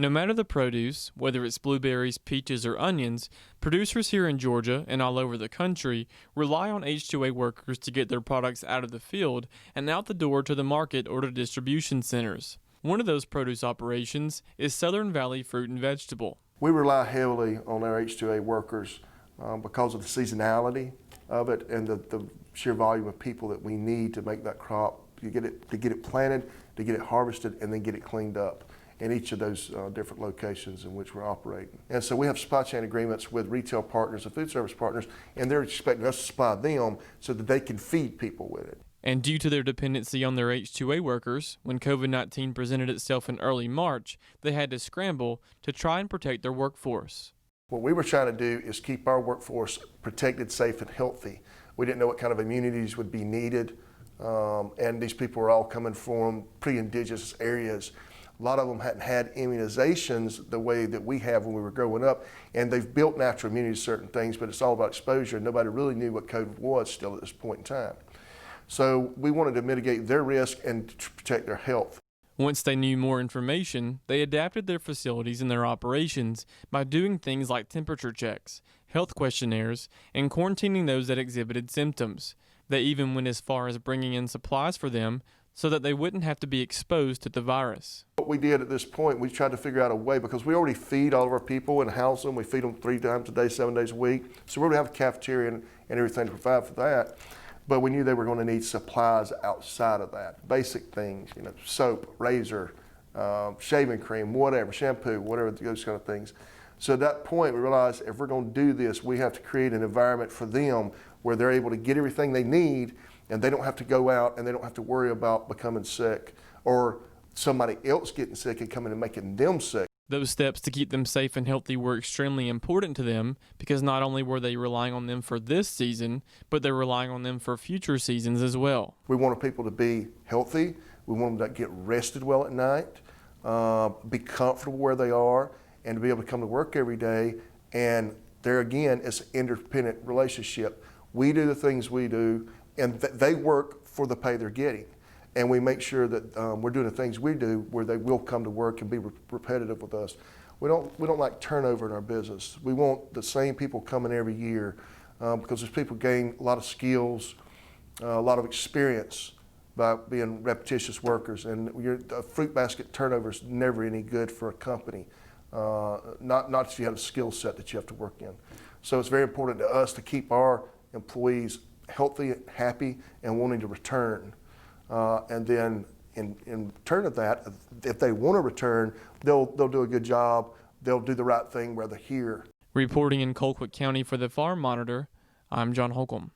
No matter the produce, whether it's blueberries, peaches, or onions, producers here in Georgia and all over the country rely on H2A workers to get their products out of the field and out the door to the market or to distribution centers. One of those produce operations is Southern Valley Fruit and Vegetable. We rely heavily on our H2A workers because of the seasonality of it and the sheer volume of people that we need to make that crop, to get it planted, to get it harvested, and then get it cleaned up in each of those different locations in which we're operating. And so we have supply chain agreements with retail partners and food service partners, and they're expecting us to supply them so that they can feed people with it. And due to their dependency on their H2A workers, when COVID-19 presented itself in early March, they had to scramble to try and protect their workforce. What we were trying to do is keep our workforce protected, safe, and healthy. We didn't know what kind of immunities would be needed, and these people were all coming from pre-indigenous areas. A lot of them hadn't had immunizations the way that we have when we were growing up, and they've built natural immunity to certain things, but it's all about exposure. Nobody really knew what COVID was still at this point in time. So we wanted to mitigate their risk and to protect their health. Once they knew more information, they adapted their facilities and their operations by doing things like temperature checks, health questionnaires, and quarantining those that exhibited symptoms. They even went as far as bringing in supplies for them so that they wouldn't have to be exposed to the virus. What we did at this point, we tried to figure out a way, because we already feed all of our people and house them. We feed them 3 times a day, 7 days a week. So we already have a cafeteria and everything to provide for that. But we knew they were going to need supplies outside of that. Basic things, soap, razor, shaving cream, whatever, shampoo, whatever, those kind of things. So at that point, we realized if we're going to do this, we have to create an environment for them where they're able to get everything they need, and they don't have to go out and they don't have to worry about becoming sick or somebody else getting sick and coming and making them sick. Those steps to keep them safe and healthy were extremely important to them because not only were they relying on them for this season, but they're relying on them for future seasons as well. We wanted people to be healthy. We want them to get rested well at night, be comfortable where they are, and to be able to come to work every day. And there again, it's an interdependent relationship. We do the things we do, and they work for the pay they're getting. And we make sure that we're doing the things we do where they will come to work and be repetitive with us. We don't like turnover in our business. We want the same people coming every year because those people gain a lot of skills, a lot of experience by being repetitious workers. And a fruit basket turnover is never any good for a company, not if you have a skill set that you have to work in. So it's very important to us to keep our employees healthy, happy, and wanting to return. And then in return of that, if they want to return, they'll do a good job. They'll do the right thing where they're here. Reporting in Colquitt County for the Farm Monitor, I'm John Holcomb.